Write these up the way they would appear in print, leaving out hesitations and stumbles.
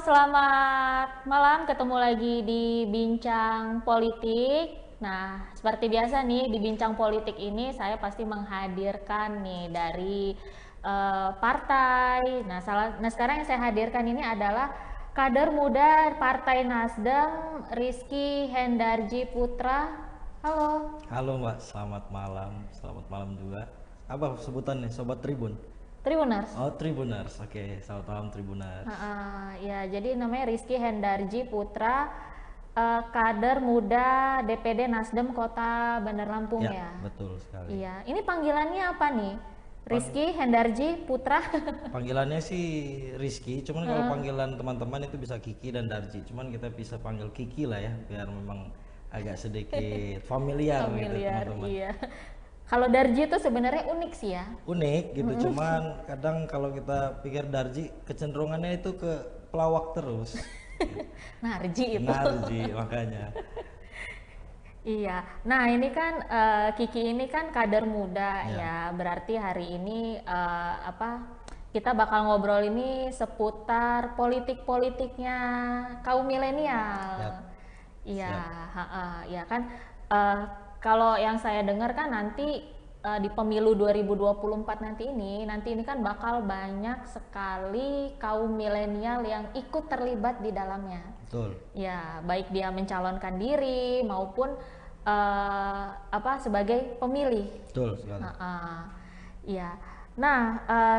selamat malam. Ketemu lagi di Bincang Politik. Nah, seperti biasa nih di Bincang Politik ini saya pasti menghadirkan nih dari partai. Nah sekarang yang saya hadirkan ini adalah kader muda Partai Nasdem, Rizky Hendarji Putra. Halo, Halo Mbak, selamat malam. Selamat malam juga. Apa sebutannya? Sobat Tribun? Tribuners. Oh, Tribuners. Oke, selamat malam Tribuners. Ya, jadi namanya Rizky Hendarji Putra, kader muda DPD Nasdem Kota Bandar Lampung Ya, ya. betul sekali. Iya, ini panggilannya apa nih? Pang- Rizky Hendarji Putra. Panggilannya sih Rizky, cuman kalau panggilan teman-teman itu bisa Kiki dan Darji. Cuman kita bisa panggil Kiki lah ya, biar memang agak sedikit familiar gitu Familiar, teman-teman. iya. Kalau Darji itu sebenarnya unik sih ya. Unik gitu, cuman kadang kalau kita pikir Darji kecenderungannya itu ke pelawak terus. Narji itu. Narji makanya. Iya. Nah, ini kan Kiki ini kan kader muda Ya, ya. Berarti hari ini kita bakal ngobrol ini seputar politik-politiknya kaum milenial. ya, Iya, siap. ya kan. Eh, Kalau yang saya dengar kan nanti di pemilu 2024 nanti ini kan bakal banyak sekali kaum milenial yang ikut terlibat di dalamnya. Betul. Ya, baik dia mencalonkan diri maupun sebagai pemilih. Betul sekali. Iya. Nah,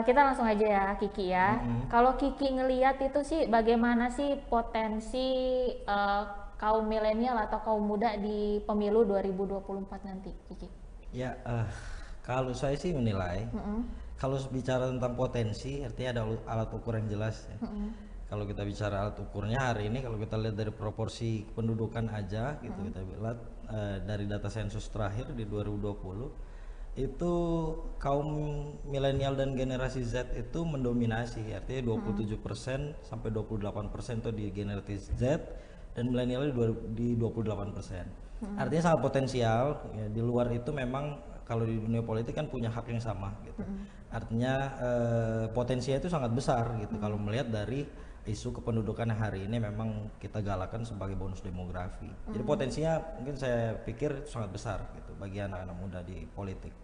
kita langsung aja ya Kiki ya. Kalau Kiki ngelihat itu sih bagaimana sih potensi eh, kaum milenial atau kaum muda di pemilu 2024 nanti, Kiki? Ya, kalau saya sih menilai, kalau bicara tentang potensi, artinya ada alat ukur yang jelas ya. Kalau kita bicara alat ukurnya hari ini, kalau kita lihat dari proporsi pendudukan aja, gitu kita lihat dari data sensus terakhir di 2020, itu kaum milenial dan generasi Z itu mendominasi, artinya 27% sampai 28% itu di generasi Z dan milenial di 28%. Artinya sangat potensial ya, di luar itu memang kalau di dunia politik kan punya hak yang sama gitu. Artinya potensinya itu sangat besar gitu kalau melihat dari isu kependudukan yang hari ini memang kita galakan sebagai bonus demografi. Jadi potensinya mungkin saya pikir sangat besar gitu bagi anak-anak muda di politik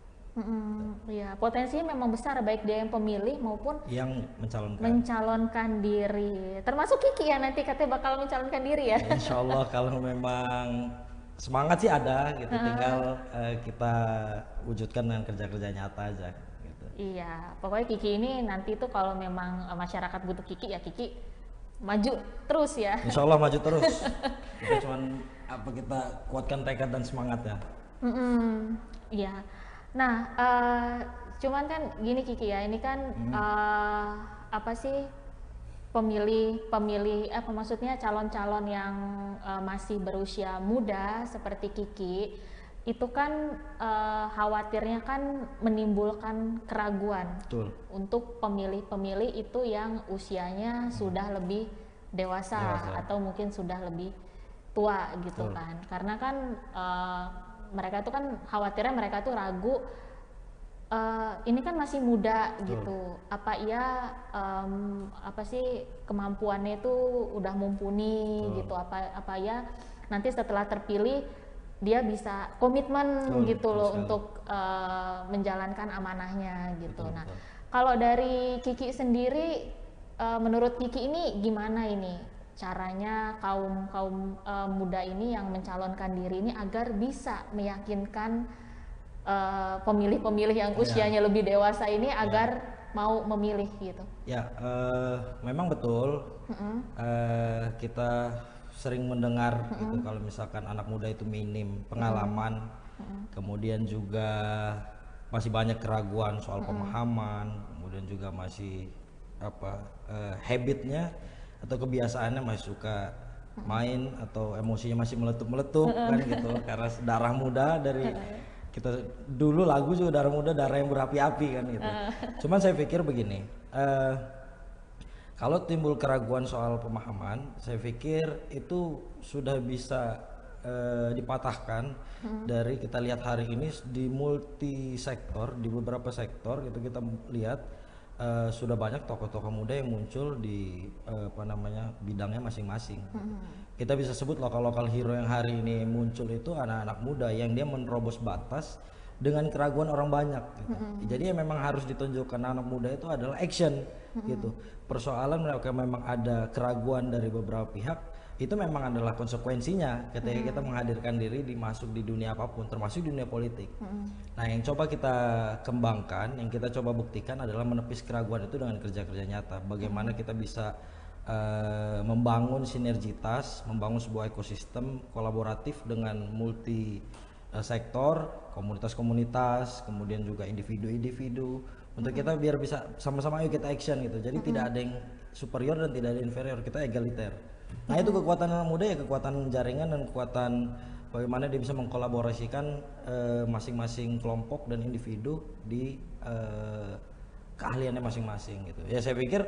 Iya, potensinya memang besar baik dia yang pemilih maupun yang mencalonkan. mencalonkan diri. Termasuk Kiki ya nanti katanya bakal mencalonkan diri ya. Ya, insya Allah kalau memang semangat sih ada gitu, tinggal kita wujudkan dengan kerja-kerja nyata aja gitu. Iya, pokoknya Kiki ini nanti tuh kalau memang masyarakat butuh Kiki ya Kiki maju terus ya. Insya Allah maju terus. Kita cuman kita kuatkan tekad dan semangat ya. Iya. Nah, cuman kan gini Kiki ya, ini kan apa sih pemilih apa maksudnya calon-calon yang masih berusia muda seperti Kiki itu kan khawatirnya kan menimbulkan keraguan Betul. untuk pemilih-pemilih itu yang usianya sudah lebih dewasa, Dewasa. atau mungkin sudah lebih tua gitu Betul. kan, karena kan mereka tuh kan khawatirnya mereka tuh ragu ini kan masih muda gitu, apa iya apa sih kemampuannya itu udah mumpuni gitu, apa ya nanti setelah terpilih dia bisa komitmen Betul, gitu betul loh sekali. untuk menjalankan amanahnya gitu. Betul, Nah, betul. kalau dari Kiki sendiri, menurut Kiki ini gimana ini caranya kaum kaum muda ini yang mencalonkan diri ini agar bisa meyakinkan pemilih-pemilih yang Ya, usianya lebih dewasa ini agar mau memilih gitu. ya memang betul. Kita sering mendengar gitu kalau misalkan anak muda itu minim pengalaman, kemudian juga masih banyak keraguan soal pemahaman, kemudian juga masih habitnya atau kebiasaannya masih suka main atau emosinya masih meletup-meletup kan gitu karena darah muda dari kita dulu lagu juga darah muda darah yang berapi-api kan gitu. Cuman saya pikir begini, kalau timbul keraguan soal pemahaman, saya pikir itu sudah bisa dipatahkan dari kita lihat hari ini di multi sektor, di beberapa sektor gitu kita lihat sudah banyak tokoh-tokoh muda yang muncul di apa namanya bidangnya masing-masing. Kita bisa sebut lokal-lokal hero yang hari ini muncul itu anak-anak muda yang dia menerobos batas dengan keraguan orang banyak gitu. Jadi ya memang harus ditunjukkan anak muda itu adalah action gitu. Persoalan mereka memang ada keraguan dari beberapa pihak, itu memang adalah konsekuensinya ketika kita menghadirkan diri masuk di dunia apapun, termasuk dunia politik. Nah, yang coba kita kembangkan, yang kita coba buktikan adalah menepis keraguan itu dengan kerja-kerja nyata. Bagaimana kita bisa membangun sinergitas, membangun sebuah ekosistem kolaboratif dengan multi sektor, komunitas-komunitas, kemudian juga individu-individu, untuk kita biar bisa sama-sama ayo kita action gitu. Jadi tidak ada yang superior dan tidak ada yang inferior, kita egaliter. Nah, itu kekuatan anak muda ya, kekuatan jaringan dan kekuatan bagaimana dia bisa mengkolaborasikan masing-masing kelompok dan individu di keahliannya masing-masing gitu. Ya saya pikir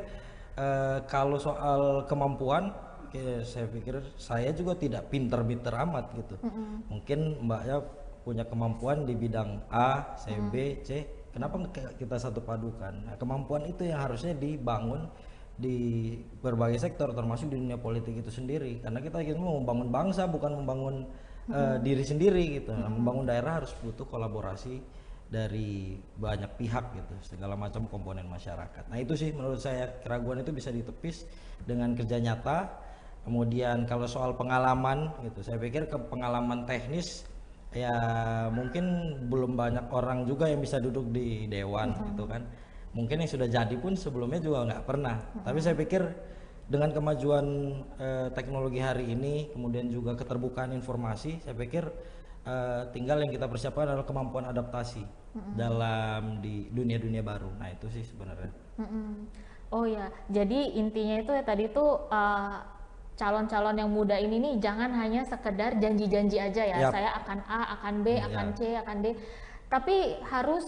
kalau soal kemampuan, saya pikir saya juga tidak pinter-pinter amat gitu. Mungkin Mbaknya punya kemampuan di bidang A, saya B, C. Kenapa kita satu padukan? Nah, kemampuan itu yang harusnya dibangun di berbagai sektor, termasuk di dunia politik itu sendiri. Karena kita mau membangun bangsa, bukan membangun diri sendiri gitu. Nah, membangun daerah harus butuh kolaborasi dari banyak pihak gitu, segala macam komponen masyarakat. Nah, itu sih menurut saya keraguan itu bisa ditepis dengan kerja nyata. Kemudian kalau soal pengalaman gitu, saya pikir pengalaman teknis ya mungkin belum banyak orang juga yang bisa duduk di dewan gitu kan. Mungkin yang sudah jadi pun sebelumnya juga nggak pernah. Tapi saya pikir dengan kemajuan teknologi hari ini, kemudian juga keterbukaan informasi, saya pikir tinggal yang kita persiapkan adalah kemampuan adaptasi dalam di dunia-dunia baru. Nah, itu sih sebenarnya. Oh ya, jadi intinya itu ya tadi tuh calon-calon yang muda ini nih jangan hanya sekedar janji-janji aja ya. Yap. Saya akan A, akan B, akan C, akan D. Tapi harus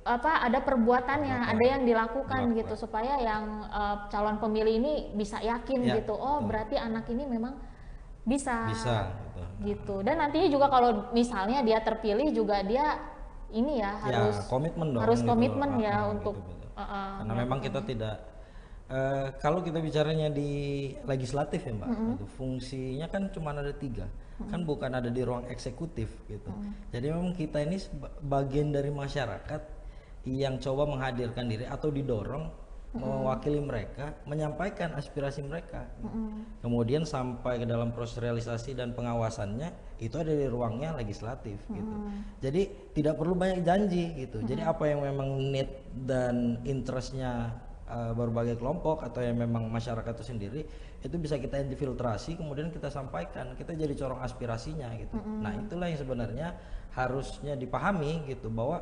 ada perbuatannya, ada yang dilakukan gitu supaya yang calon pemilih ini bisa yakin gitu. Oh, berarti anak ini memang bisa gitu. Dan nantinya juga kalau misalnya dia terpilih juga dia ini ya harus komitmen dong, harus gitu. komitmen ya untuk karena memang kita tidak kalau kita bicaranya di legislatif ya Mbak, gitu, fungsinya kan cuma ada 3, kan bukan ada di ruang eksekutif gitu. Jadi memang kita ini bagian dari masyarakat yang coba menghadirkan diri atau didorong mewakili mereka, menyampaikan aspirasi mereka. Kemudian sampai ke dalam proses realisasi dan pengawasannya itu ada di ruangnya legislatif gitu. Jadi tidak perlu banyak janji gitu. Jadi apa yang memang need dan interestnya berbagai kelompok atau yang memang masyarakat itu sendiri, itu bisa kita infiltrasi, kemudian kita sampaikan, kita jadi corong aspirasinya gitu. Nah, itulah yang sebenarnya harusnya dipahami gitu, bahwa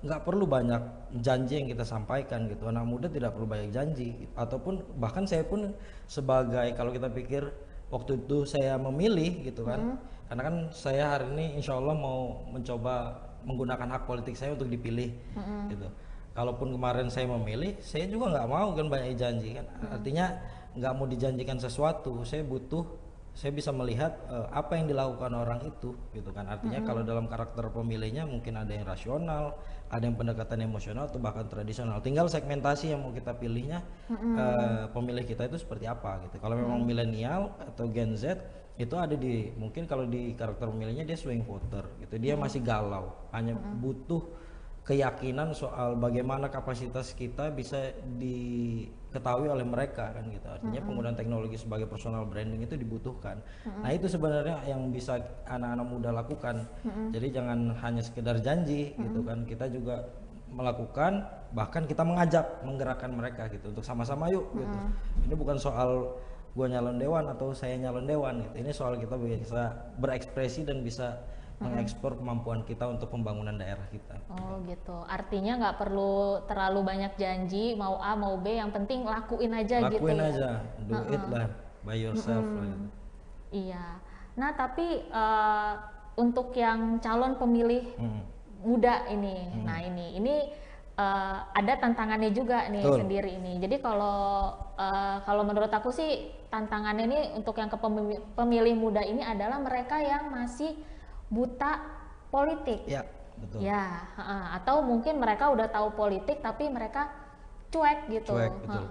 nggak perlu banyak janji yang kita sampaikan gitu. Anak muda tidak perlu banyak janji, ataupun bahkan saya pun sebagai, kalau kita pikir waktu itu saya memilih gitu kan, karena kan saya hari ini insya Allah mau mencoba menggunakan hak politik saya untuk dipilih gitu. Kalaupun kemarin saya memilih, saya juga nggak mau kan banyak janji kan, artinya nggak mau dijanjikan sesuatu. Saya bisa melihat apa yang dilakukan orang itu gitu kan. Artinya kalau dalam karakter pemilihnya mungkin ada yang rasional, ada yang pendekatan emosional atau bahkan tradisional. Tinggal segmentasi yang mau kita pilihnya, pemilih kita itu seperti apa gitu. Kalau memang milenial atau Gen Z itu ada di, mungkin kalau di karakter pemilihnya dia swing voter gitu. Dia masih galau, hanya butuh keyakinan soal bagaimana kapasitas kita bisa diketahui oleh mereka kan gitu. Artinya penggunaan teknologi sebagai personal branding itu dibutuhkan. Nah, itu sebenarnya yang bisa anak-anak muda lakukan. Jadi jangan hanya sekedar janji gitu kan. Kita juga melakukan, bahkan kita menggerakkan mereka gitu untuk sama-sama yuk gitu. Ini bukan soal gua nyalon dewan atau saya nyalon dewan gitu. Ini soal kita bisa berekspresi dan bisa mengekspor kemampuan kita untuk pembangunan daerah kita. Oh gitu, artinya nggak perlu terlalu banyak janji, mau A mau B, yang penting lakuin aja gitu ya. Lakuin aja, do it lah, by yourself lah gitu. Iya, nah tapi untuk yang calon pemilih muda ini, nah ini ada tantangannya juga nih sendiri ini. Jadi kalau menurut aku sih tantangannya ini untuk yang pemilih muda ini adalah mereka yang masih buta politik. betul. Ya, atau mungkin mereka udah tahu politik tapi mereka cuek gitu. Cuek, betul.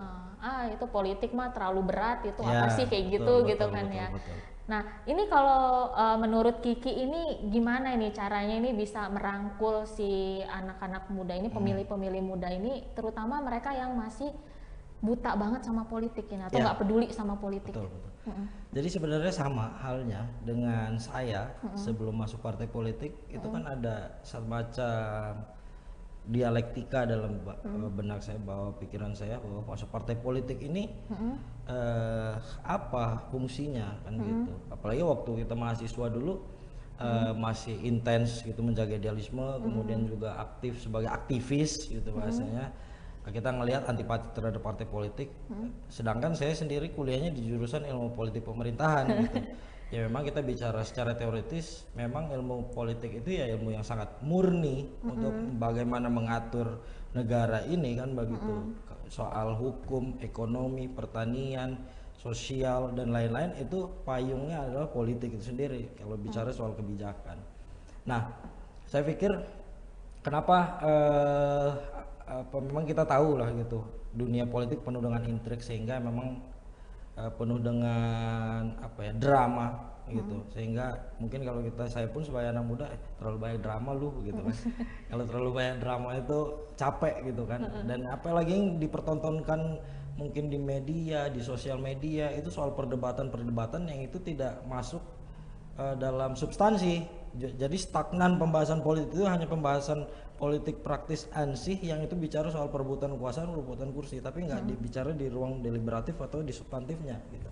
Itu politik mah terlalu berat, itu Ya, apa sih kayak betul, gitu betul, kan betul, ya. betul. Nah, ini kalau menurut Kiki ini gimana ini caranya ini bisa merangkul si anak-anak muda ini, pemilih-pemilih muda ini, terutama mereka yang masih buta banget sama politik ini atau nggak peduli sama politik. Betul, betul. Jadi sebenarnya sama halnya dengan saya sebelum masuk partai politik itu kan ada semacam dialektika dalam benak saya, bahwa pikiran saya bahwa masuk partai politik ini apa fungsinya kan gitu. Apalagi waktu kita mahasiswa dulu masih intens gitu menjaga idealisme, kemudian juga aktif sebagai aktivis gitu bahasanya. Kita ngelihat antipati terhadap partai politik, sedangkan saya sendiri kuliahnya di jurusan ilmu politik pemerintahan gitu. Ya memang kita bicara secara teoritis, memang ilmu politik itu ya ilmu yang sangat murni untuk bagaimana mengatur negara ini kan begitu. Soal hukum, ekonomi, pertanian, sosial dan lain-lain itu payungnya adalah politik itu sendiri kalau bicara soal kebijakan. Nah, saya pikir kenapa memang kita tahu lah gitu, dunia politik penuh dengan intrik sehingga memang penuh dengan apa ya, drama gitu, sehingga mungkin kalau saya pun sebagai anak muda terlalu banyak drama lu gitu kan. Kalau terlalu banyak drama itu capek gitu kan, dan apalagi yang dipertontonkan mungkin di media, di sosial media itu soal perdebatan yang itu tidak masuk dalam substansi. Jadi stagnan pembahasan politik itu hanya pembahasan politik praktis ansih yang itu bicara soal perebutan kekuasaan, perebutan kursi, tapi nggak dibicara di ruang deliberatif atau di substantifnya gitu.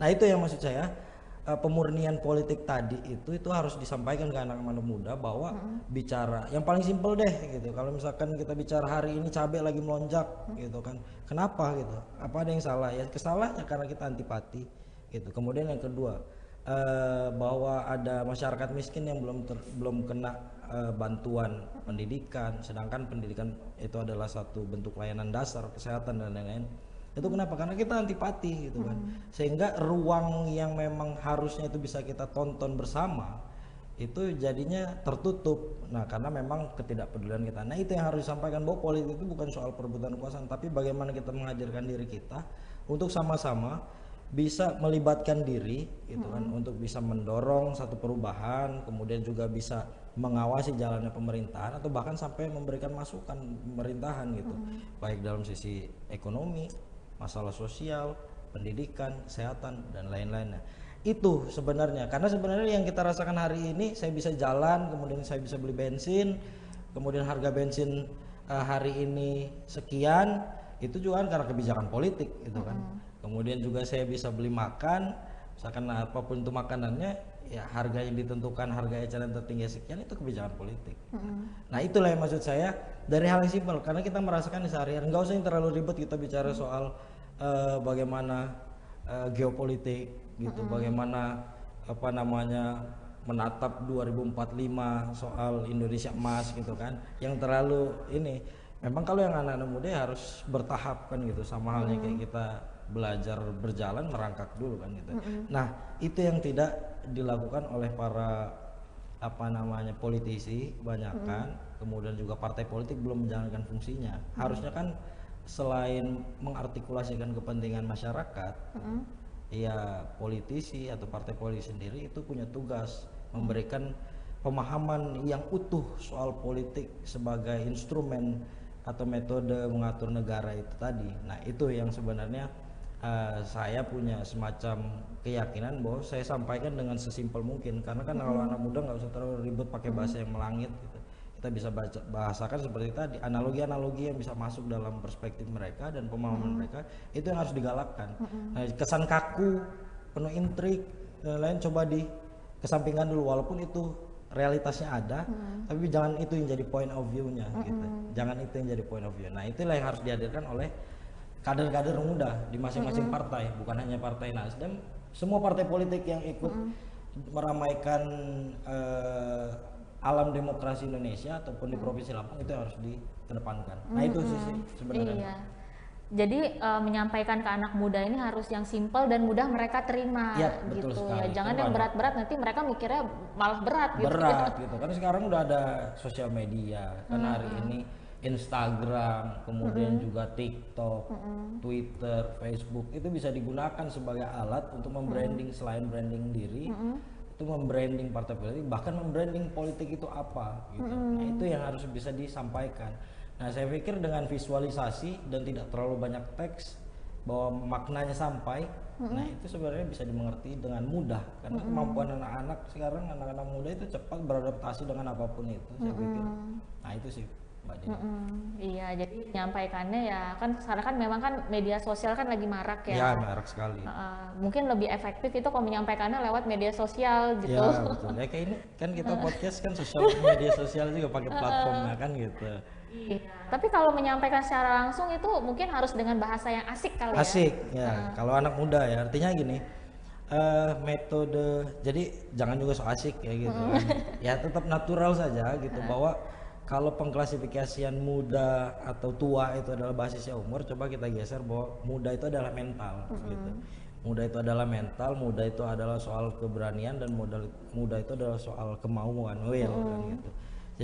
Nah itu yang maksud saya, pemurnian politik tadi itu harus disampaikan ke anak-anak muda bahwa bicara yang paling simpel deh gitu. Kalau misalkan kita bicara hari ini cabai lagi melonjak gitu kan, kenapa gitu? Apa ada yang salah? Ya kesalahannya karena kita antipati gitu. Kemudian yang kedua, bahwa ada masyarakat miskin yang belum kena bantuan pendidikan, sedangkan pendidikan itu adalah satu bentuk layanan dasar kesehatan dan lain-lain. Itu kenapa? Karena kita antipati gitu kan, sehingga ruang yang memang harusnya itu bisa kita tonton bersama itu jadinya tertutup. Nah karena memang ketidakpedulian kita. Nah itu yang harus disampaikan, bahwa politik itu bukan soal perebutan kekuasaan, tapi bagaimana kita mengajarkan diri kita untuk sama-sama bisa melibatkan diri gitu kan, untuk bisa mendorong satu perubahan, kemudian juga bisa mengawasi jalannya pemerintahan atau bahkan sampai memberikan masukan pemerintahan gitu, baik dalam sisi ekonomi, masalah sosial, pendidikan, kesehatan dan lain-lainnya. Itu sebenarnya, karena sebenarnya yang kita rasakan hari ini, saya bisa jalan, kemudian saya bisa beli bensin, kemudian harga bensin hari ini sekian, itu juga kan karena kebijakan politik gitu kan. Kemudian juga saya bisa beli makan, misalkan apapun itu makanannya, ya harga yang ditentukan, harga eceran tertinggi sekian, itu kebijakan politik. Nah itulah yang maksud saya, dari hal yang simpel, karena kita merasakan di sehari-hari, nggak usah yang terlalu ribet kita bicara soal bagaimana geopolitik gitu, bagaimana apa namanya menatap 2045 soal Indonesia emas gitu kan, yang terlalu ini. Memang kalau yang anak-anak muda ya harus bertahap kan gitu, sama halnya kayak kita belajar berjalan, merangkak dulu kan gitu. Nah itu yang tidak dilakukan oleh para apa namanya politisi kebanyakan, kemudian juga partai politik belum menjalankan fungsinya. Harusnya kan selain mengartikulasikan kepentingan masyarakat, ya politisi atau partai politik sendiri itu punya tugas memberikan pemahaman yang utuh soal politik sebagai instrumen atau metode mengatur negara itu tadi. Nah itu yang sebenarnya saya punya semacam keyakinan bahwa saya sampaikan dengan sesimpel mungkin, karena kan kalau anak muda nggak usah terlalu ribet pakai bahasa yang melangit gitu. Kita bisa bahasakan seperti tadi, analogi-analogi yang bisa masuk dalam perspektif mereka dan pemahaman mereka, itu yang harus digalakkan. Nah, kesan kaku, penuh intrik dan lain coba dikesampingkan dulu, walaupun itu realitasnya ada, tapi jangan itu yang jadi point of view-nya gitu. Jangan itu yang jadi point of view. Nah itulah yang harus dihadirkan oleh kader-kader muda di masing-masing partai, bukan hanya Partai Nasdem, semua partai politik yang ikut meramaikan alam demokrasi Indonesia ataupun di Provinsi Lampung, itu harus dikedepankan. Nah itu sih sebenarnya. Iya. Jadi menyampaikan ke anak muda ini harus yang simpel dan mudah mereka terima Ya, betul gitu sekali. ya. Jangan Kan yang banyak berat-berat nanti mereka mikirnya malah berat gitu. berat gitu. Kan sekarang udah ada sosial media. Kan hari ini Instagram, kemudian juga TikTok, Twitter, Facebook itu bisa digunakan sebagai alat untuk membranding selain branding diri, itu membranding partai politik, bahkan membranding politik itu apa gitu. Nah, itu yang harus bisa disampaikan. Nah, saya pikir dengan visualisasi dan tidak terlalu banyak teks bahwa maknanya sampai, nah itu sebenarnya bisa dimengerti dengan mudah karena kemampuan anak-anak sekarang, anak-anak muda itu cepat beradaptasi dengan apapun itu, saya pikir. Nah, itu sih Mbak Dini. Iya, jadi menyampaikannya ya kan sekarang kan memang kan media sosial kan lagi marak ya. Ya, menarik sekali. Mungkin lebih efektif itu kalau menyampaikannya lewat media sosial gitu. Ya, betul. Ya kayak ini kan kita podcast kan sosial media sosial juga pakai platformnya kan gitu. Iya. Tapi kalau menyampaikan secara langsung itu mungkin harus dengan bahasa yang asik kali ya. Asik ya. Kalau anak muda ya artinya gini. Metode jadi jangan juga so asik ya gitu kan. Ya tetap natural saja gitu bahwa kalau pengklasifikasian muda atau tua itu adalah basisnya umur, coba kita geser bahwa muda itu adalah mental gitu. Muda itu adalah mental, muda itu adalah soal keberanian, dan muda itu adalah soal kemauan, will kan gitu.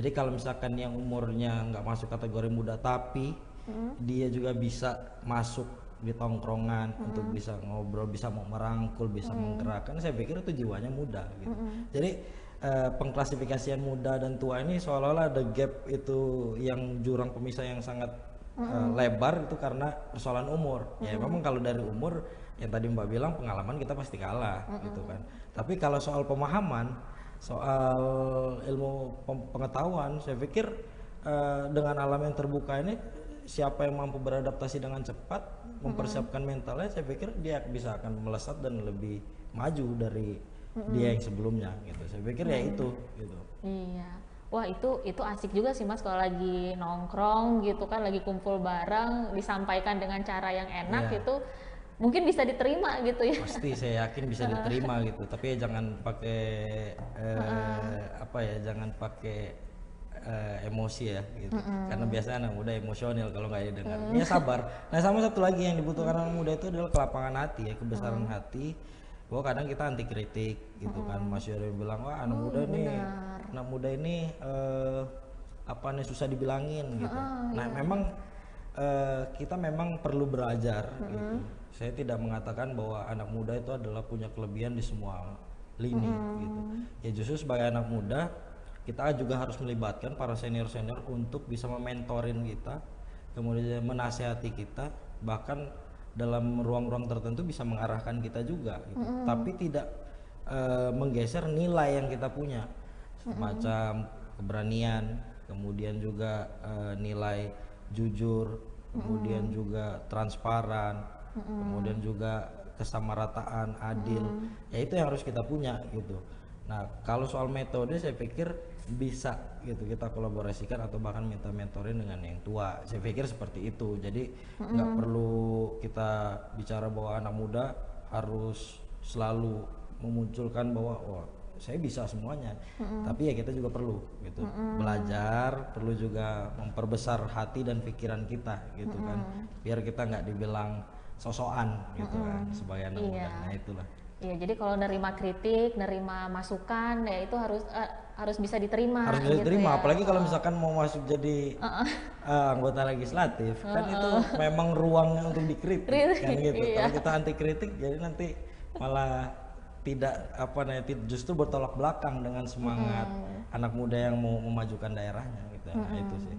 Jadi kalau misalkan yang umurnya nggak masuk kategori muda tapi dia juga bisa masuk di tongkrongan untuk bisa ngobrol, bisa mau merangkul, bisa menggerakkan, saya pikir itu jiwanya muda gitu. Jadi pengklasifikasian muda dan tua ini seolah-olah ada gap itu, yang jurang pemisah yang sangat lebar itu karena persoalan umur. Ya memang kalau dari umur yang tadi Mbak bilang pengalaman kita pasti kalah gitu kan. Tapi kalau soal pemahaman, soal ilmu pengetahuan, saya pikir dengan alam yang terbuka ini siapa yang mampu beradaptasi dengan cepat, mempersiapkan mentalnya, saya pikir dia bisa akan melesat dan lebih maju dari dia yang sebelumnya gitu. Saya pikir ya itu gitu. Iya. Wah, itu asik juga sih Mas kalau lagi nongkrong gitu kan, lagi kumpul bareng disampaikan dengan cara yang enak itu mungkin bisa diterima gitu ya. Pasti saya yakin bisa diterima gitu. Tapi ya jangan pakai apa ya, jangan pakai emosi ya gitu. Karena biasanya anak muda emosional kalau nggak didengar. Ya sabar. Nah, sama satu lagi yang dibutuhkan anak muda itu adalah kelapangan hati ya, kebesaran hati. Bahwa kadang kita anti kritik gitu kan. Masih ada yang bilang wah anak muda ini apa nih susah dibilangin gitu. Nah, memang kita memang perlu belajar gitu. Saya tidak mengatakan bahwa anak muda itu adalah punya kelebihan di semua lini gitu. Ya justru sebagai anak muda kita juga harus melibatkan para senior-senior untuk bisa mementorin kita, kemudian menasehati kita, bahkan dalam ruang-ruang tertentu bisa mengarahkan kita juga gitu. Tapi tidak menggeser nilai yang kita punya, semacam keberanian, kemudian juga nilai jujur, kemudian juga transparan, kemudian juga kesamarataan, adil. Ya itu yang harus kita punya gitu. Nah, kalau soal metode saya pikir bisa gitu kita kolaborasikan atau bahkan minta mentorin dengan yang tua. Saya pikir seperti itu. Jadi nggak perlu kita bicara bahwa anak muda harus selalu memunculkan bahwa wah saya bisa semuanya. Tapi ya kita juga perlu gitu belajar, perlu juga memperbesar hati dan pikiran kita gitu kan, biar kita nggak dibilang sosokan gitu kan sebagai anak muda. Nah itulah. Iya, jadi kalau nerima kritik, nerima masukan ya itu harus bisa diterima. Harus bisa diterima, ya. apalagi kalau misalkan mau masuk jadi anggota legislatif, kan itu memang ruangnya untuk dikritik kan gitu. Kalau kita anti kritik, jadi nanti malah tidak justru bertolak belakang dengan semangat anak muda yang mau memajukan daerahnya gitu. Nah, itu sih.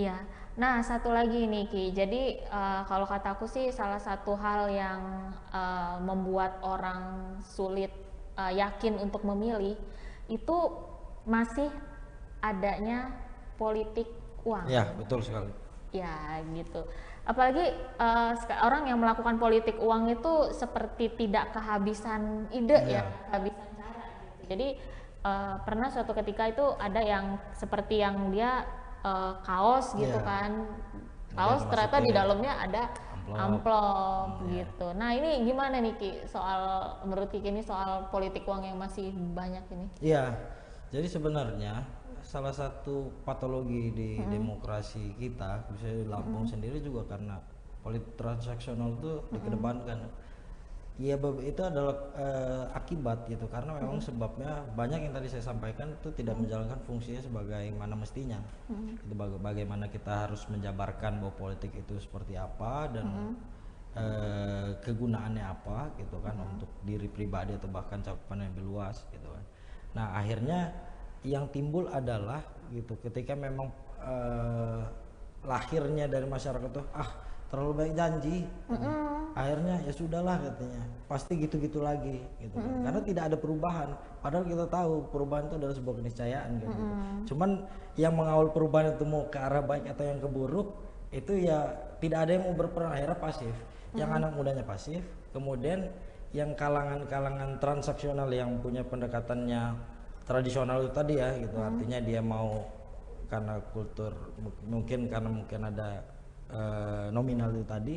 Iya. Nah, satu lagi nih Ki. Jadi kalau kataku sih salah satu hal yang membuat orang sulit yakin untuk memilih itu masih adanya politik uang. Ya, betul sekali. Ya, gitu. Apalagi orang yang melakukan politik uang itu seperti tidak kehabisan ide ya, kehabisan cara gitu. Jadi pernah suatu ketika itu ada yang seperti yang dia kaos gitu kan, kaos ternyata di dalamnya ada amplop gitu. Nah ini gimana nih Ki soal menurut Ki ini soal politik uang yang masih banyak ini? Iya, jadi sebenarnya salah satu patologi di demokrasi kita bisa di Lampung sendiri juga karena politik transaksional itu dikedepankan. Ya itu adalah akibat gitu, karena memang sebabnya banyak yang tadi saya sampaikan itu tidak menjalankan fungsinya sebagaimana mestinya. Itu bagaimana kita harus menjabarkan bahwa politik itu seperti apa dan kegunaannya apa gitu kan, untuk diri pribadi atau bahkan cakupan yang lebih luas gitu kan. Nah akhirnya yang timbul adalah gitu, ketika memang lahirnya dari masyarakat tuh terlalu baik janji, akhirnya ya sudahlah katanya, pasti gitu-gitu lagi gitu kan. Karena tidak ada perubahan, padahal kita tahu perubahan itu adalah sebuah keniscayaan gitu. Cuman yang mengawal perubahan itu mau ke arah baik atau yang ke buruk itu ya tidak ada yang mau berperan, akhirnya pasif. Yang anak mudanya pasif, kemudian yang kalangan-kalangan transaksional yang punya pendekatannya tradisional itu tadi ya gitu, artinya dia mau karena kultur, mungkin ada nominal itu tadi,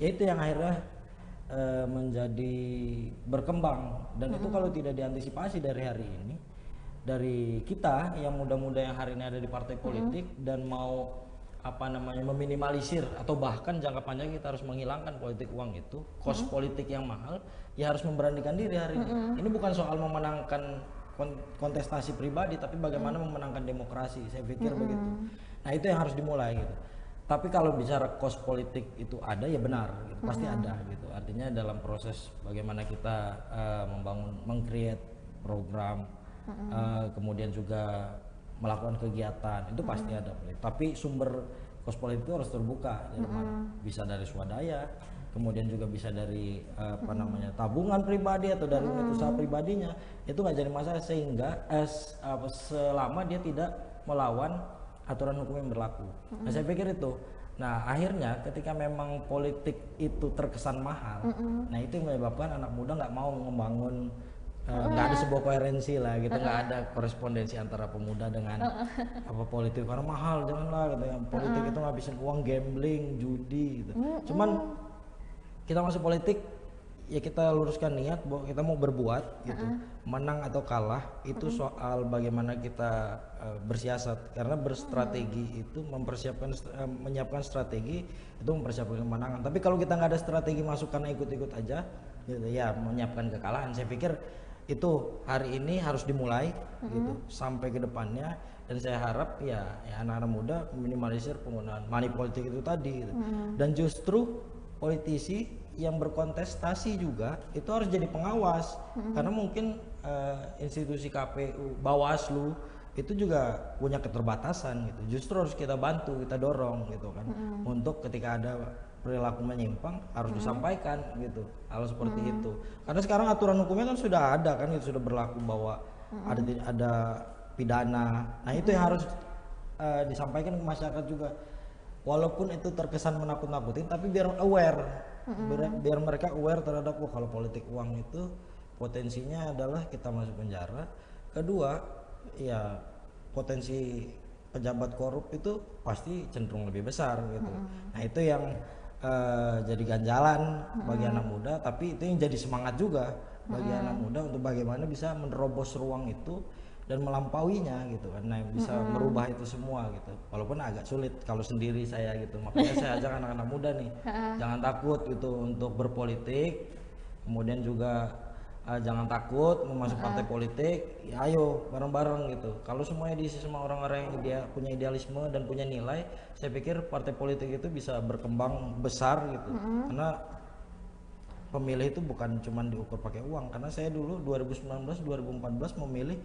yaitu yang akhirnya menjadi berkembang. Dan itu kalau tidak diantisipasi dari hari ini, dari kita yang muda-muda yang hari ini ada di partai politik dan mau meminimalisir atau bahkan jangka panjang kita harus menghilangkan politik uang itu, kos politik yang mahal, ya harus memberanikan diri hari ini. Ini bukan soal memenangkan kontestasi pribadi, tapi bagaimana memenangkan demokrasi, saya pikir begitu. Nah itu yang harus dimulai gitu. Tapi kalau bicara kos politik itu ada, ya benar gitu, pasti ada gitu. Artinya dalam proses bagaimana kita meng-create program, kemudian juga melakukan kegiatan, itu pasti ada. Tapi sumber kos politik itu harus terbuka dari mana? Bisa dari swadaya, kemudian juga bisa dari tabungan pribadi atau dari unit usaha pribadinya, itu nggak jadi masalah, sehingga selama dia tidak melawan aturan hukum yang berlaku. Nah saya pikir itu. Nah akhirnya ketika memang politik itu terkesan mahal, nah itu yang menyebabkan anak muda nggak mau membangun, nggak ada sebuah koherensi lah gitu, nggak ada korespondensi antara pemuda dengan politik, karena mahal, janganlah gitu ya, politik itu ngabisin uang, gambling, judi gitu. Cuman kita masuk politik ya kita luruskan niat bahwa kita mau berbuat gitu. Menang atau kalah itu soal bagaimana kita bersiasat, karena berstrategi itu menyiapkan strategi itu mempersiapkan kemenangan. Tapi kalau kita nggak ada strategi, masuk karena ikut-ikut aja gitu ya, menyiapkan kekalahan. Saya pikir itu hari ini harus dimulai gitu sampai ke depannya, dan saya harap ya anak-anak muda minimalisir penggunaan money politik itu tadi gitu. Dan justru politisi yang berkontestasi juga itu harus jadi pengawas, karena mungkin institusi KPU, Bawaslu itu juga punya keterbatasan gitu. Justru harus kita bantu, kita dorong gitu kan, untuk ketika ada perilaku menyimpang harus disampaikan gitu, hal seperti itu. Karena sekarang aturan hukumnya kan sudah ada kan, itu sudah berlaku bahwa ada pidana. Nah itu yang harus disampaikan ke masyarakat juga, walaupun itu terkesan menakut-nakutin, tapi biar aware, biar mereka aware terhadap kalau politik uang itu potensinya adalah kita masuk penjara. Kedua ya potensi pejabat korup itu pasti cenderung lebih besar gitu. Nah itu yang jadi ganjalan bagi anak muda, tapi itu yang jadi semangat juga bagi anak muda untuk bagaimana bisa menerobos ruang itu dan melampauinya gitu kan. Nah bisa merubah itu semua gitu, walaupun agak sulit kalau sendiri saya gitu. Makanya saya ajak anak-anak muda nih, jangan takut gitu untuk berpolitik, kemudian juga jangan takut mau masuk partai politik, ya ayo bareng-bareng gitu. Kalau semuanya diisi sama orang-orang yang dia punya idealisme dan punya nilai, saya pikir partai politik itu bisa berkembang besar gitu. Karena pemilih itu bukan cuma diukur pakai uang, karena saya dulu 2019-2014 memilih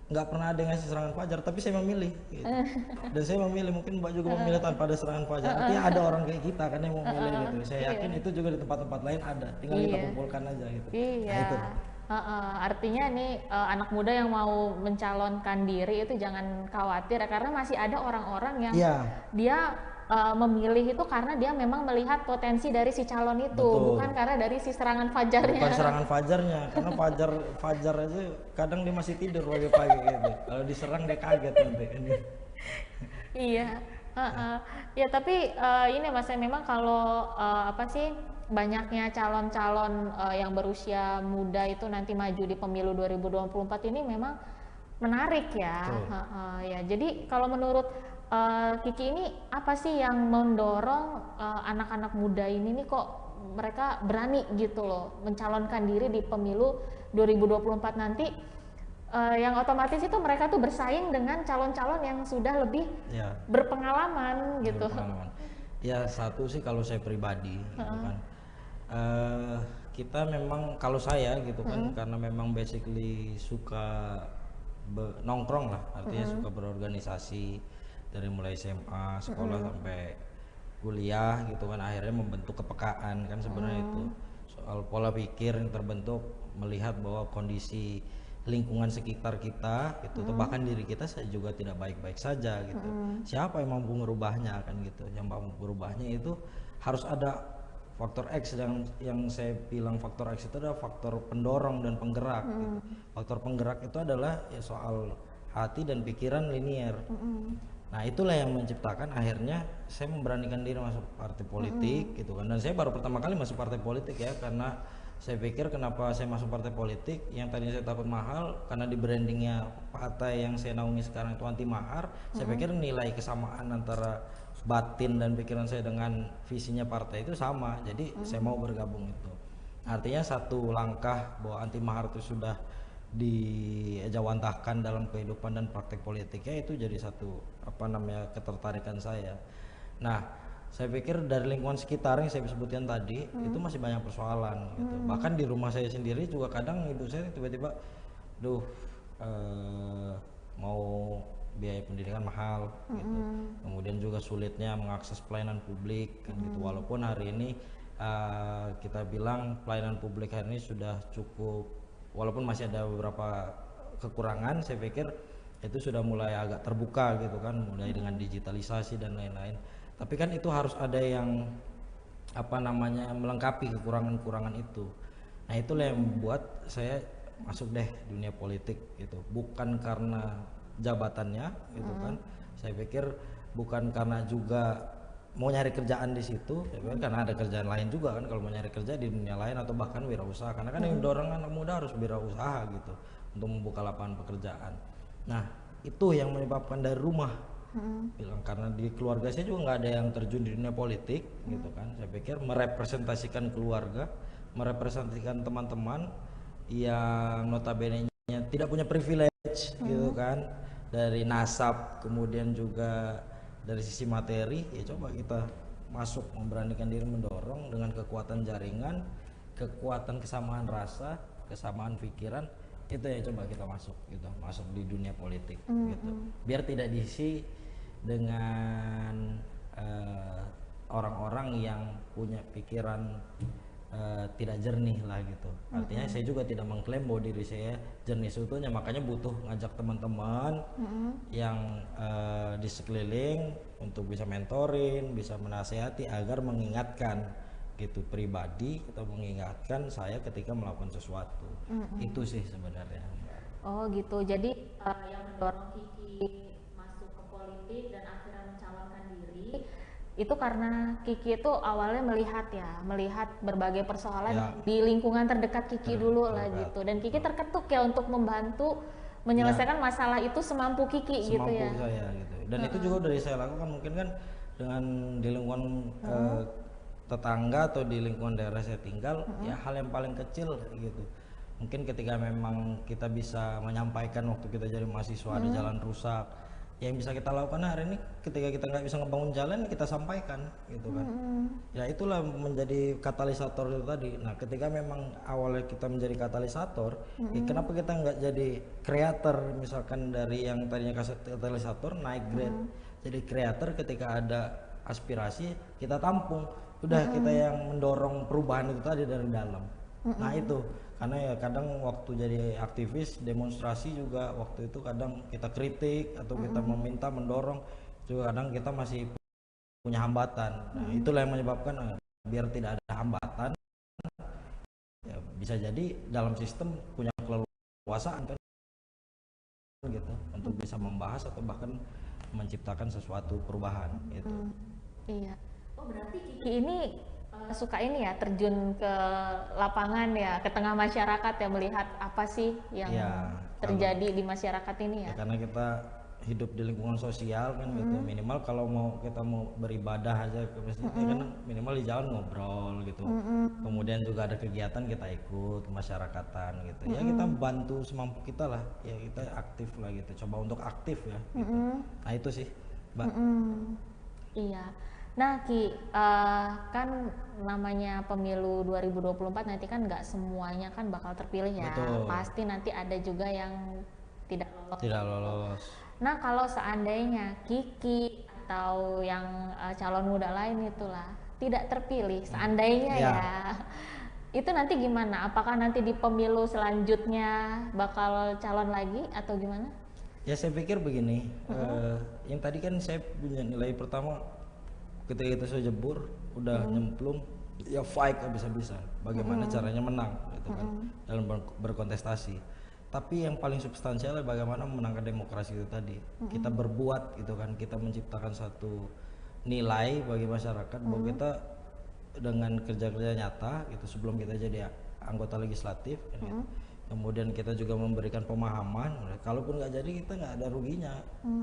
nggak pernah ada yang ngasih serangan fajar, tapi saya memilih gitu. Dan saya memilih, mungkin Mbak juga memilih tanpa ada serangan fajar. Artinya ada orang kayak kita kan yang memilih gitu. Saya yakin itu juga di tempat-tempat lain ada, tinggal kita kumpulkan aja gitu. Nah, itu. Artinya nih anak muda yang mau mencalonkan diri itu jangan khawatir ya, karena masih ada orang-orang yang dia memilih itu karena dia memang melihat potensi dari si calon itu. Betul. Bukan karena dari si serangan fajarnya. Bukan serangan fajarnya, karena fajar aja kadang dia masih tidur pagi-pagi gitu. Kalau diserang dia kaget nanti. Iya. Ya tapi ini Mas, memang kalau banyaknya calon-calon yang berusia muda itu nanti maju di pemilu 2024 ini memang menarik ya. Ya, jadi kalau menurut Kiki ini apa sih yang mendorong anak-anak muda ini nih kok mereka berani gitu loh mencalonkan diri di pemilu 2024 nanti, yang otomatis itu mereka tuh bersaing dengan calon-calon yang sudah lebih Ya, berpengalaman gitu. berpengalaman. Ya satu sih kalau saya pribadi gitu kan. Eh, kita memang kalau saya gitu kan karena memang basically suka nongkrong lah, artinya suka berorganisasi dari mulai SMA, sekolah sampai kuliah gitu kan, akhirnya membentuk kepekaan kan sebenarnya itu soal pola pikir yang terbentuk melihat bahwa kondisi lingkungan sekitar kita gitu atau bahkan diri kita juga tidak baik-baik saja gitu. Siapa yang mampu merubahnya kan gitu. Yang mampu merubahnya itu harus ada faktor X, yang saya bilang faktor X itu adalah faktor pendorong dan penggerak gitu. Faktor penggerak itu adalah ya soal hati dan pikiran linier. Nah itulah yang menciptakan akhirnya saya memberanikan diri masuk partai politik gitu kan, dan saya baru pertama kali masuk partai politik ya karena saya pikir kenapa saya masuk partai politik yang tadinya saya takut mahal karena di brandingnya partai yang saya naungi sekarang itu anti mahar. Saya pikir nilai kesamaan antara batin dan pikiran saya dengan visinya partai itu sama, jadi saya mau bergabung itu. Artinya satu langkah bahwa anti mahar itu sudah diejawantahkan dalam kehidupan dan praktek politiknya, itu jadi satu ketertarikan saya. Nah saya pikir dari lingkungan sekitar yang saya sebutkan tadi itu masih banyak persoalan gitu. Bahkan di rumah saya sendiri juga kadang ibu saya tiba-tiba mau biaya pendidikan mahal gitu, kemudian juga sulitnya mengakses pelayanan publik kan gitu. Walaupun hari ini kita bilang pelayanan publik hari ini sudah cukup, walaupun masih ada beberapa kekurangan, saya pikir itu sudah mulai agak terbuka gitu kan, mulai dengan digitalisasi dan lain-lain. Tapi kan itu harus ada yang melengkapi kekurangan-kekurangan itu. Nah itulah yang membuat saya masuk deh dunia politik gitu, bukan karena jabatannya gitu kan. Saya pikir bukan karena juga mau nyari kerjaan di situ, karena ada kerjaan lain juga kan kalau mau nyari kerja di dunia lain atau bahkan wirausaha, karena kan yang dorong anak muda harus wirausaha gitu untuk membuka lapangan pekerjaan. Nah itu yang menyebabkan dari rumah bilang, karena di keluarga saya juga nggak ada yang terjun di dunia politik gitu kan. Saya pikir merepresentasikan keluarga, merepresentasikan teman-teman yang notabene-nya tidak punya privilege gitu kan, dari nasab kemudian juga dari sisi materi, ya coba kita masuk, memberanikan diri mendorong dengan kekuatan jaringan, kekuatan kesamaan rasa, kesamaan pikiran, itu ya coba kita masuk gitu, masuk di dunia politik gitu, biar tidak diisi dengan orang-orang yang punya pikiran tidak jernih lah gitu. Artinya saya juga tidak mengklaim bahwa diri saya jernih seutuhnya, makanya butuh ngajak teman-teman yang di sekeliling untuk bisa mentorin, bisa menasehati agar mengingatkan gitu pribadi atau mengingatkan saya ketika melakukan sesuatu. Itu sih sebenarnya. Oh gitu, jadi yang mendorong Kiki masuk ke politik dan akhirnya mencalonkan diri itu karena Kiki itu awalnya melihat berbagai persoalan di lingkungan terdekat Kiki dulu lah gitu, dan Kiki terketuk ya untuk membantu menyelesaikan masalah itu semampu Kiki gitu ya. Semampu saya gitu. Dan itu juga dari saya lakukan, mungkin kan dengan di lingkungan tetangga atau di lingkungan daerah saya tinggal, ya hal yang paling kecil gitu. Mungkin ketika memang kita bisa menyampaikan waktu kita jadi mahasiswa ada jalan rusak, yang bisa kita lakukan hari ini ketika kita nggak bisa ngebangun jalan, kita sampaikan gitu kan. Ya itulah menjadi katalisator itu tadi. Nah ketika memang awalnya kita menjadi katalisator, ya kenapa kita nggak jadi creator, misalkan dari yang tadinya katalisator naik grade jadi creator, ketika ada aspirasi kita tampung, udah kita yang mendorong perubahan itu tadi dari dalam. Nah itu karena ya kadang waktu jadi aktivis demonstrasi juga waktu itu kadang kita kritik atau kita meminta mendorong juga kadang kita masih punya hambatan. Nah itulah yang menyebabkan biar tidak ada hambatan, ya bisa jadi dalam sistem punya keleluasaan kan gitu untuk bisa membahas atau bahkan menciptakan sesuatu perubahan gitu. Iya. Oh berarti Kiki ini suka ini ya, terjun ke lapangan ya, ke tengah masyarakat ya, melihat apa sih yang terjadi di masyarakat ini ya. Karena kita hidup di lingkungan sosial kan gitu. Minimal kalau kita mau beribadah aja ke masjid kan minimal di jalan ngobrol gitu. Kemudian juga ada kegiatan kita ikut kemasyarakatan gitu. Ya kita bantu semampu kita lah. Ya kita aktif lah gitu. Coba untuk aktif ya gitu. Nah itu sih, Mbak. Iya. Nah, Ki, kan namanya pemilu 2024 nanti kan nggak semuanya kan bakal terpilih ya. Betul. Pasti nanti ada juga yang tidak lolos. Tidak lolos. Nah, kalau seandainya Kiki atau yang calon muda lain itulah tidak terpilih, seandainya Ya. ya, itu nanti gimana? Apakah nanti di pemilu selanjutnya bakal calon lagi atau gimana? Ya saya pikir begini, yang tadi kan saya punya nilai pertama ketika kita sudah jebur, udah nyemplung, ya fight habis-habisan. Bagaimana caranya menang, gitu kan, dalam berkontestasi. Tapi yang paling substansial adalah bagaimana memenangkan demokrasi itu tadi. Kita berbuat, gitu kan, kita menciptakan satu nilai bagi masyarakat bahwa kita dengan kerja-kerja nyata, gitu, sebelum kita jadi anggota legislatif, kan, gitu. Kemudian kita juga memberikan pemahaman, kalaupun nggak jadi kita nggak ada ruginya,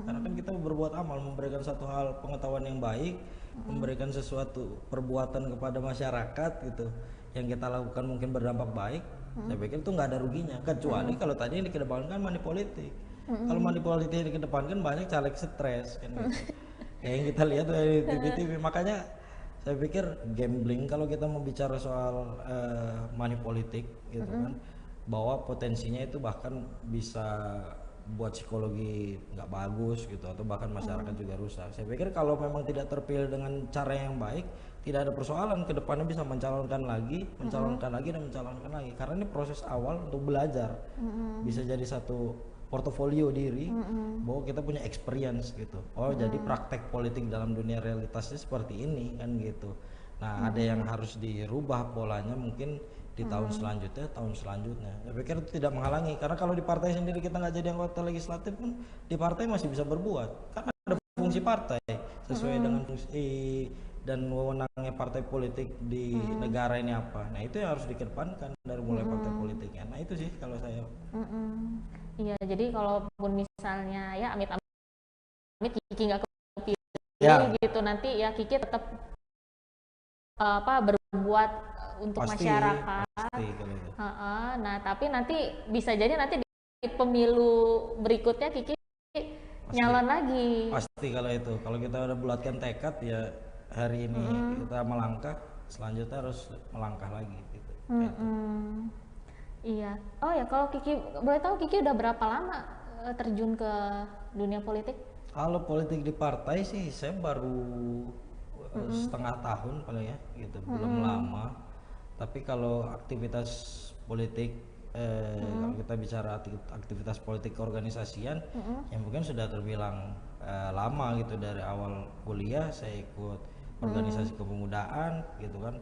karena kan kita berbuat amal, memberikan satu hal pengetahuan yang baik, memberikan sesuatu perbuatan kepada masyarakat gitu, yang kita lakukan mungkin berdampak baik. Saya pikir itu nggak ada ruginya, kecuali kalau tadi yang dikedepankan money politik. Kalau money politik yang dikedepankan banyak caleg stres kan gitu. Yang kita lihat dari TV-TV, makanya saya pikir gambling kalau kita mau bicara soal money politik gitu kan, bahwa potensinya itu bahkan bisa buat psikologi nggak bagus gitu, atau bahkan masyarakat juga rusak. Saya pikir kalau memang tidak terpilih dengan cara yang baik, tidak ada persoalan, ke depannya bisa mencalonkan lagi dan mencalonkan lagi, karena ini proses awal untuk belajar. Bisa jadi satu portofolio diri bahwa kita punya experience gitu. Oh jadi praktek politik dalam dunia realitasnya seperti ini kan gitu. Nah ada yang harus dirubah polanya mungkin di tahun selanjutnya. Saya pikir itu tidak menghalangi, karena kalau di partai sendiri kita nggak jadi anggota legislatif pun di partai masih bisa berbuat, kan ada fungsi partai sesuai dengan fungsi dan wewenangnya partai politik di negara ini apa. Nah itu yang harus dikedepankan dari mulai partai politiknya. Nah itu sih kalau saya. Iya, jadi kalaupun misalnya ya amit-amit Kiki nggak kepilih Ya. gitu, nanti ya Kiki tetap berbuat untuk Pasti masyarakat. kalau itu. Nah, tapi nanti bisa jadi nanti di pemilu berikutnya Kiki nyalon lagi. Pasti kalau itu. Kalau kita udah bulatkan tekad ya hari ini kita melangkah, selanjutnya harus melangkah lagi gitu. Iya. Oh ya, kalau Kiki boleh tahu Kiki udah berapa lama terjun ke dunia politik? Kalau politik di partai sih saya baru setengah tahun paling ya gitu, belum lama. Tapi kalau aktivitas politik, kalau kita bicara aktivitas politik keorganisasian, yang mungkin sudah terbilang lama gitu. Dari awal kuliah saya ikut organisasi kepemudaan gitu kan,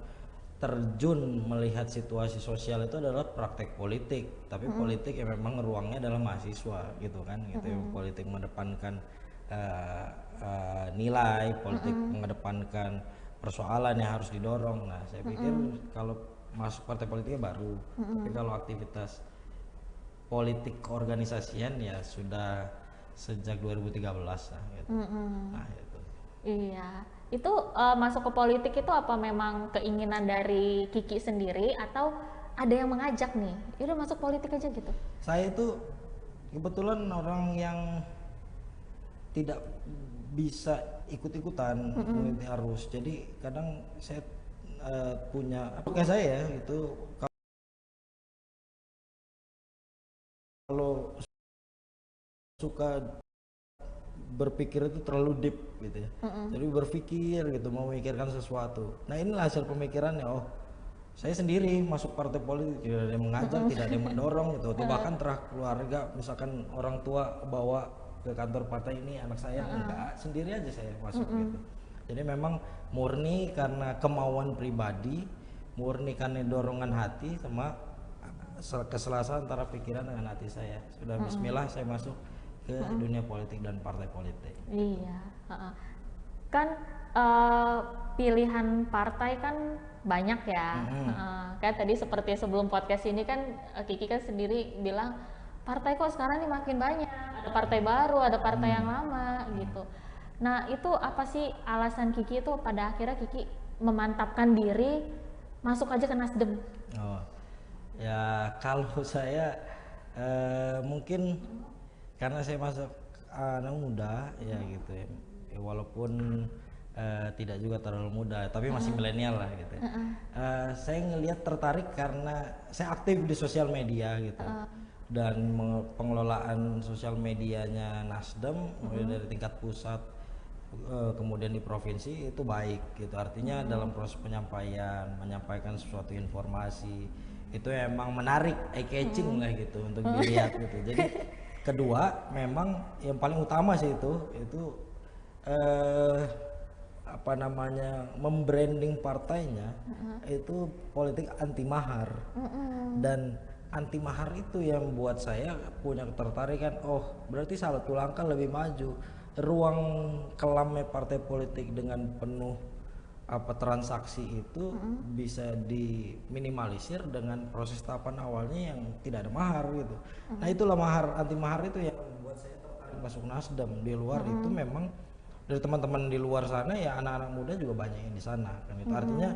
terjun melihat situasi sosial itu adalah praktek politik, tapi politik yang memang ruangnya adalah mahasiswa gitu kan gitu. Politik mengedepankan nilai, politik mengedepankan persoalan yang harus didorong. Nah saya pikir kalau masuk partai politiknya baru, tapi kalau aktivitas politik keorganisasian ya sudah sejak 2013 lah gitu. Nah itu. Iya, itu masuk ke politik itu apa memang keinginan dari Kiki sendiri atau ada yang mengajak nih? Udah masuk politik aja gitu. Saya itu kebetulan orang yang tidak bisa ikut-ikutan, harus. Jadi kadang saya punya kayak saya ya itu, kalau suka berpikir itu terlalu deep gitu ya. Jadi berpikir gitu, mau memikirkan sesuatu. Nah inilah hasil pemikirannya. Oh saya sendiri masuk partai politik, tidak ada yang mengajak, tidak ada yang mendorong gitu. Atau bahkan terah keluarga, misalkan orang tua bawa ke kantor partai ini anak saya, enggak, sendiri aja saya masuk gitu. Jadi memang murni karena kemauan pribadi, murni karena dorongan hati, sama keselarasan antara pikiran dengan hati saya. Sudah bismillah saya masuk ke dunia politik dan partai politik. Iya, kan pilihan partai kan banyak ya. Kayak tadi seperti sebelum podcast ini kan Kiki kan sendiri bilang partai kok sekarang nih makin banyak, ada partai baru, ada partai yang lama gitu. Nah itu apa sih alasan Kiki itu pada akhirnya Kiki memantapkan diri masuk aja ke Nasdem? Oh, ya kalau saya mungkin karena saya masuk anak muda ya gitu ya. Ya, walaupun tidak juga terlalu muda, tapi masih milenial lah gitu. Saya ngelihat tertarik karena saya aktif di sosial media gitu. Dan pengelolaan sosial medianya Nasdem mulai dari tingkat pusat kemudian di provinsi itu baik gitu, artinya dalam proses menyampaikan sesuatu informasi itu emang menarik, eye catching lah gitu untuk dilihat gitu. Jadi kedua memang yang paling utama sih itu apa namanya membranding partainya itu politik anti mahar. Dan anti mahar itu yang buat saya punya ketertarikan, oh berarti satu langkah lebih maju. Ruang kelamnya partai politik dengan penuh transaksi itu bisa diminimalisir dengan proses tahapan awalnya yang tidak ada mahar gitu. Nah itulah anti mahar itu yang membuat saya tertarik masuk Nasdem. Di luar itu memang dari teman-teman di luar sana ya anak-anak muda juga banyak yang di sana kan itu. Artinya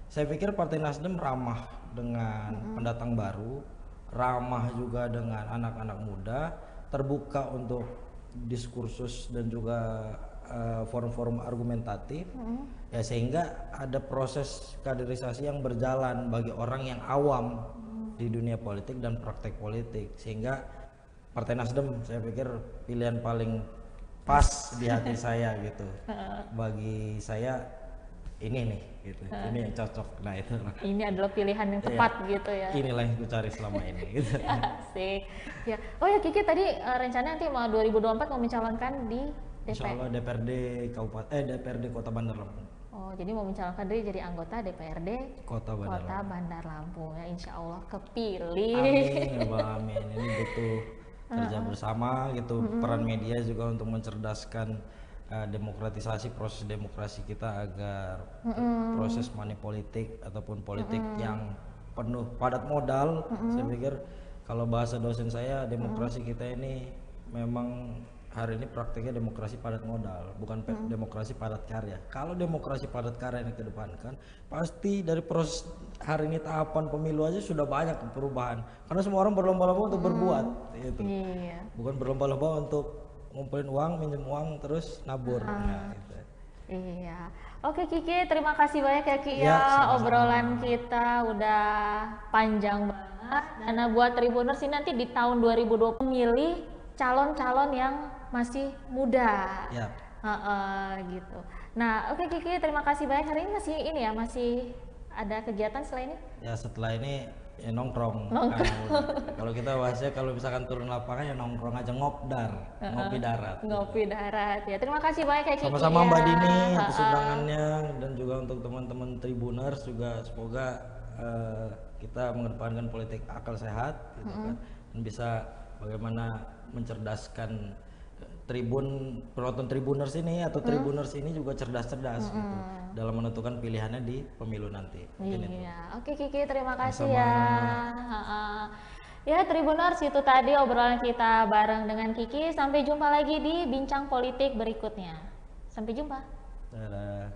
saya pikir Partai Nasdem ramah dengan pendatang baru, ramah juga dengan anak-anak muda, terbuka untuk diskursus dan juga forum-forum argumentatif, ya sehingga ada proses kaderisasi yang berjalan bagi orang yang awam di dunia politik dan praktek politik, sehingga Partai Nasdem saya pikir pilihan paling pas di hati saya gitu. Bagi saya ini nih gitu, ini yang cocok. Nah itu ini adalah pilihan yang tepat gitu ya. Inilah yang ku cari selama ini gitu. Asik ya. Oh ya Kiki tadi rencananya nanti mau 2024 mau mencalonkan di Insya Allah DPRD DPRD Kota Bandar Lampung. Oh jadi mau mencalonkan diri jadi anggota DPRD Kota Bandar Lampung ya, insya Allah kepilih. Amin ya Bang, amin. Ini butuh kerja bersama gitu, peran media juga untuk mencerdaskan demokratisasi proses demokrasi kita agar proses money politik ataupun politik yang penuh padat modal. Saya pikir kalau bahasa dosen saya demokrasi kita ini memang hari ini praktiknya demokrasi padat modal, bukan demokrasi padat karya. Kalau demokrasi padat karya yang dikedepankan, pasti dari proses hari ini tahapan pemilu aja sudah banyak perubahan. Karena semua orang berlomba-lomba untuk berbuat, gitu. Bukan berlomba-lomba untuk ngumpulin uang, minjem uang, terus nabur. Nah, gitu. Iya. Oke Kiki, terima kasih banyak ya Ki Ya, sama-sama. Obrolan kita udah panjang banget. Karena buat Tribuners ini nanti di tahun 2020 milih calon-calon yang masih muda. Ya. Gitu. Nah, oke Kiki, terima kasih banyak. Hari ini masih ada kegiatan setelah ini? Ya setelah ini ya nongkrong. Kalau kita bahasnya kalau misalkan turun lapangan ya nongkrong aja, ngopdar, ngopi darat. Ngopi darat ya. Terima kasih banyak ya Kiki. Sama-sama Mbak Dini atas undangannya, dan juga untuk teman-teman Tribuners juga semoga kita mengedepankan politik akal sehat gitu kan, dan bisa bagaimana mencerdaskan penonton Tribuners ini atau Tribuners ini juga cerdas-cerdas gitu dalam menentukan pilihannya di pemilu nanti. Iya, oke Kiki, terima kasih Sama. ya. Ya Tribuners, itu tadi obrolan kita bareng dengan Kiki. Sampai jumpa lagi di Bincang Politik berikutnya. Sampai jumpa. Dadah.